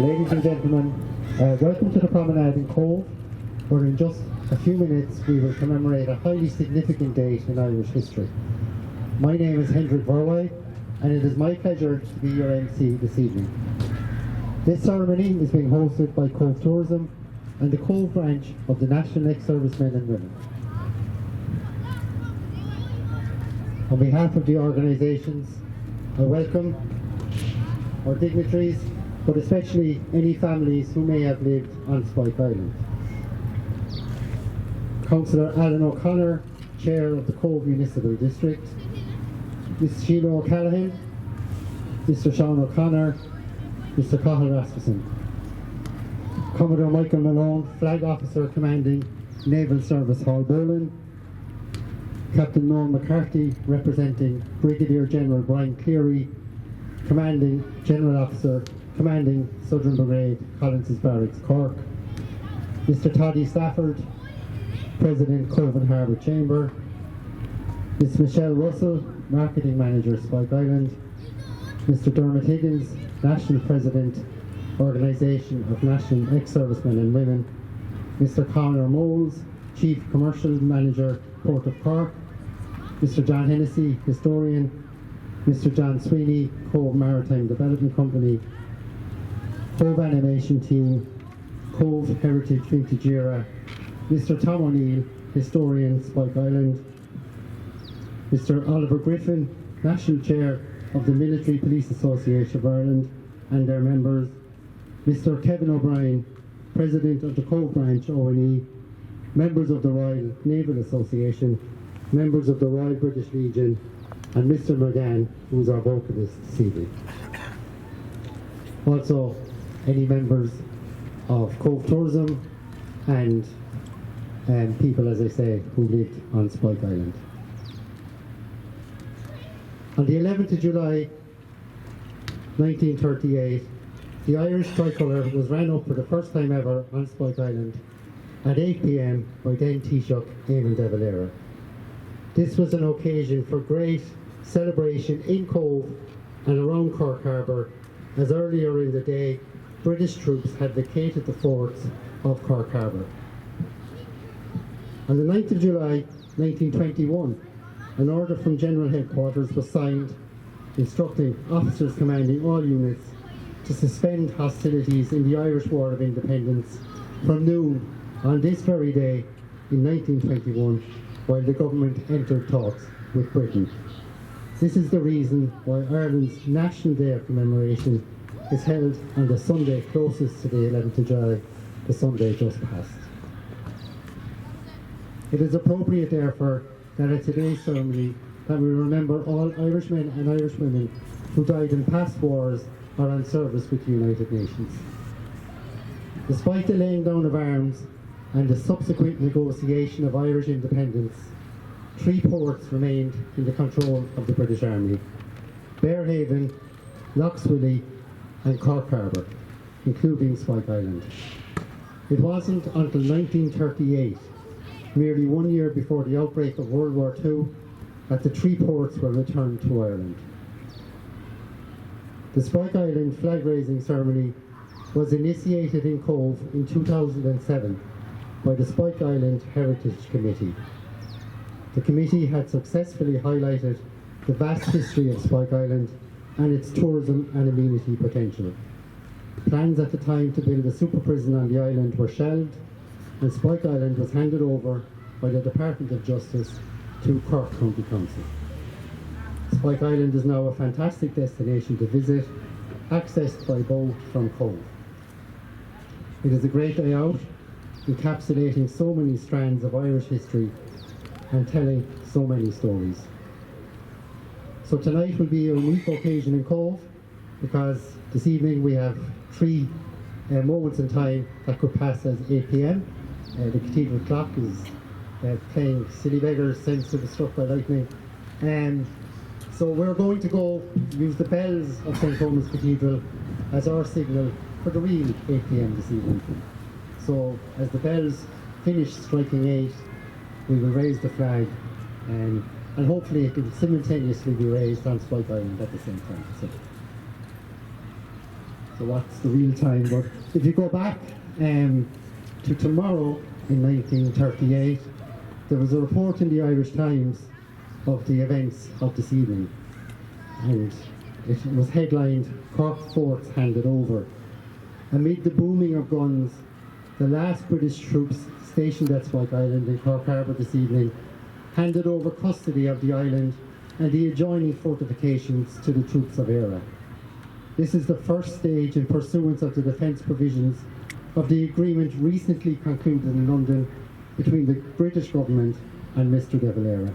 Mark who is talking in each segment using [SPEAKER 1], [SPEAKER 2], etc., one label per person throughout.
[SPEAKER 1] Ladies and gentlemen, welcome to the promenade in Cobh, where in just a few minutes we will commemorate a highly significant date in Irish history. My name is Hendrik Verwey, and it is my pleasure to be your MC this evening. This ceremony is being hosted by Cobh Tourism and the Cobh branch of the National Ex-Servicemen and Women. On behalf of the organisations, I welcome our dignitaries, but especially any families who may have lived on Spike Island. Councillor Alan O'Connor, Chair of the Cobh Municipal District, Ms Sheila O'Callaghan, Mr Sean O'Connor, Mr Cathal Rasmussen. Commodore Michael Malone, Flag Officer Commanding Naval Service Hall Bowling, Captain Noel McCarthy, representing Brigadier General Brian Cleary, Commanding General Officer Commanding Southern Brigade, Collins's Barracks, Cork, Mr Toddy Stafford, President Cobh and Harbour Chamber, Ms Michelle Russell, Marketing Manager, Spike Island, Mr Dermot Higgins, National President, Organisation of National Ex-Servicemen and Women, Mr Conor Moles, Chief Commercial Manager, Port of Cork, Mr John Hennessy, Historian, Mr John Sweeney, Cobh Maritime Development Company, Cobh Animation Team, Cobh Heritage Vintage Era, Mr Tom O'Neill, Historian, Spike Island, Mr Oliver Griffin, National Chair of the Military Police Association of Ireland and their members, Mr Kevin O'Brien, President of the Cobh branch O&E, members of the Royal Naval Association, members of the Royal British Legion, and Mr McGann, who's our vocalist this evening. Also, any members of Cobh Tourism and people, as I say, who lived on Spike Island. On the 11th of July 1938, the Irish tricolour was ran up for the first time ever on Spike Island at 8 p.m. by then Taoiseach Eamon de Valera. This was an occasion for great celebration in Cobh and around Cork Harbour, as earlier in the day British troops had vacated the forts of Cork Harbour. On the 9th of July 1921, an order from General Headquarters was signed instructing officers commanding all units to suspend hostilities in the Irish War of Independence from noon on this very day in 1921, while the government entered talks with Britain. This is the reason why Ireland's National Day of Commemoration is held on the Sunday closest to the 11th of July, the Sunday just passed. It is appropriate, therefore, that at today's ceremony that we remember all Irishmen and Irish women who died in past wars or on service with the United Nations. Despite the laying down of arms and the subsequent negotiation of Irish independence, 3 ports remained in the control of the British Army: Bearhaven, Loxwilly and Cork Harbour, including Spike Island. It wasn't until 1938, merely 1 year before the outbreak of World War II, that the 3 ports were returned to Ireland. The Spike Island flag raising ceremony was initiated in Cobh in 2007 by the Spike Island Heritage Committee. The committee had successfully highlighted the vast history of Spike Island and its tourism and amenity potential. Plans at the time to build a super prison on the island were shelved, and Spike Island was handed over by the Department of Justice to Cork County Council. Spike Island is now a fantastic destination to visit, accessed by boat from Cobh. It is a great day out, encapsulating so many strands of Irish history and telling so many stories. So tonight will be a unique occasion in Cobh, because this evening we have 3 moments in time that could pass as 8 p.m. The cathedral clock is playing Silly Beggars, Sense to be Struck by Lightning. So we're going to go use the bells of St. Thomas Cathedral as our signal for the real 8 p.m. this evening. So as the bells finish striking 8, we will raise the flag, and hopefully it can simultaneously be raised on Spike Island at the same time. So So what's the real time? But if you go back to tomorrow in 1938, there was a report in the Irish Times of the events of this evening, and it was headlined "Cork Forts Handed Over." Amid the booming of guns, the last British troops stationed at Spike Island in Cork Harbour this evening handed over custody of the island and the adjoining fortifications to the troops of ERA. This is the first stage in pursuance of the defence provisions of the agreement recently concluded in London between the British government and Mr de Valera.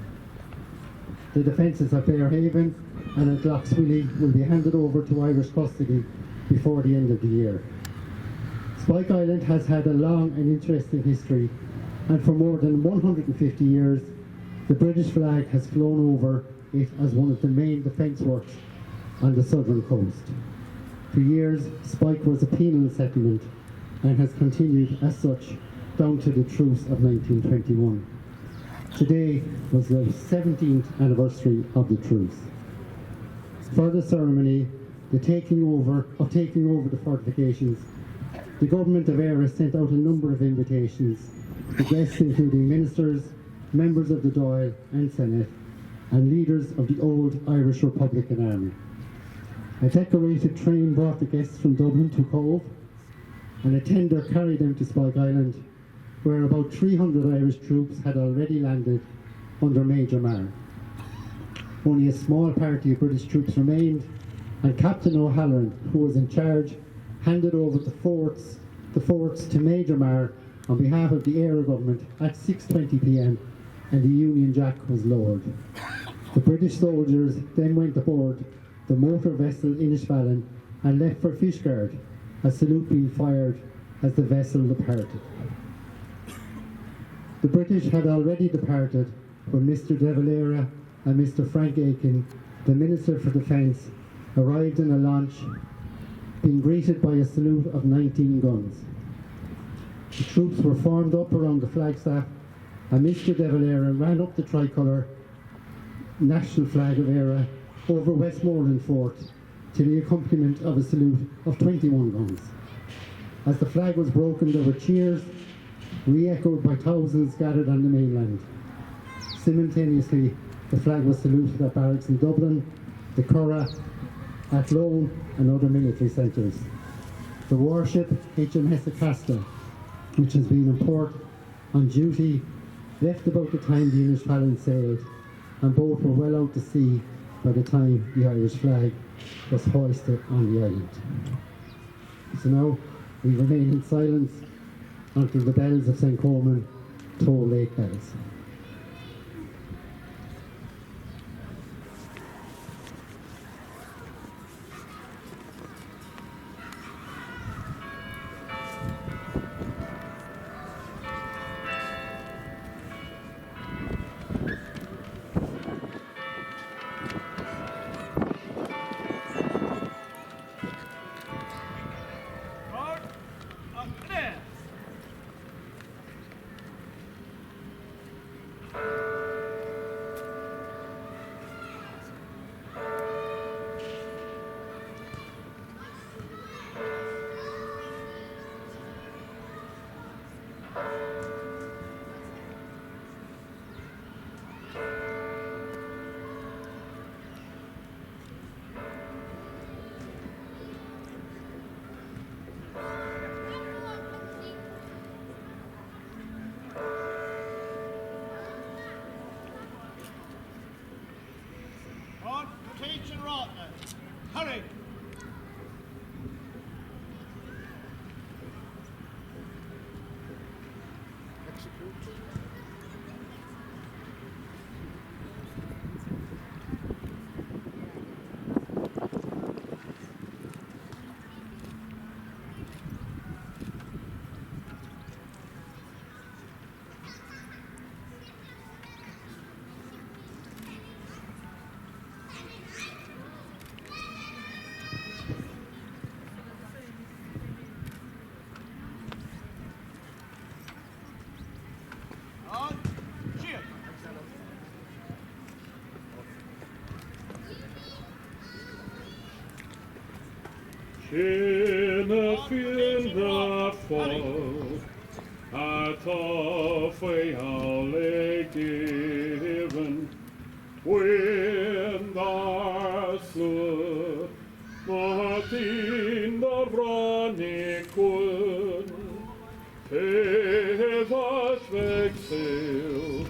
[SPEAKER 1] The defences of Fairhaven and at Lochswilly will be handed over to Irish custody before the end of the year. Spike Island has had a long and interesting history, and for more than 150 years the British flag has flown over it as one of the main defence works on the southern coast. For years, Spike was a penal settlement and has continued as such down to the truce of 1921. Today was the 17th anniversary of the truce. For the ceremony, the taking over the fortifications, the government of ERA sent out a number of invitations to guests including ministers, members of the Dáil and Senate, and leaders of the old Irish Republican Army. A decorated train brought the guests from Dublin to Cobh, and a tender carried them to Spike Island, where about 300 Irish troops had already landed under Major Marr. Only a small party of British troops remained, and Captain O'Halloran, who was in charge, handed over the forts to Major Marr on behalf of the ERA government at 6:20 p.m, and the Union Jack was lowered. The British soldiers then went aboard the motor vessel Inishvallen and left for Fishguard, a salute being fired as the vessel departed. The British had already departed when Mr de Valera and Mr Frank Aiken, the Minister for Defence, arrived in a launch, being greeted by a salute of 19 guns. The troops were formed up around the flagstaff, and Mr de Valera ran up the tricolour national flag of ERA over Westmoreland Fort to the accompaniment of a salute of 21 guns. As the flag was broken, there were cheers, re-echoed by thousands gathered on the mainland. Simultaneously, the flag was saluted at barracks in Dublin, the Curragh, Athlone and other military centres. The warship HMS Acasta, which has been in port on duty, left about the time the Inishvallen sailed, and both were well out to sea by the time the Irish flag was hoisted on the island. So now we remain in silence until the bells of St. Coleman toll late bells.
[SPEAKER 2] Teach and Rotner. Hurry! Execute.
[SPEAKER 3] Cheers. Fianna Fáil, atá faoi le given, when our slow, Martin the Ronnie Quinn, Tevas Vexil,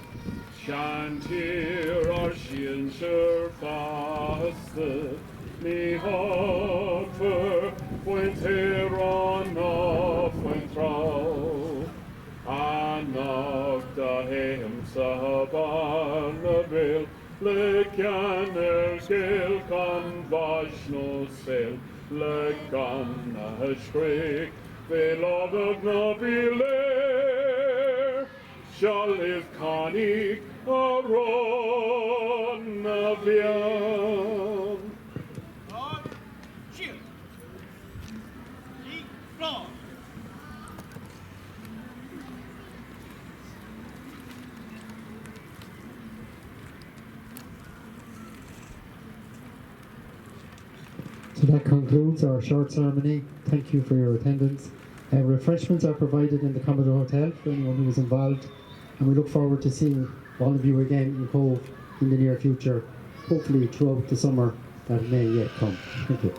[SPEAKER 3] Shantir our Shin Sure Faste, me Hopper, when Teron off when Trow, Annog the Hem Sabanaville, Le Canner Scale Convational Sail, Le Gunna Shriek, Beloved Nobile, shall live Connie, Aron Navian.
[SPEAKER 2] On. Shield. Lead. Floor.
[SPEAKER 1] So that concludes our short ceremony. Thank you for your attendance. Refreshments are provided in the Commodore Hotel for anyone who was involved, and we look forward to seeing all of you again in Cobh in the near future, hopefully throughout the summer that may yet come. Thank you.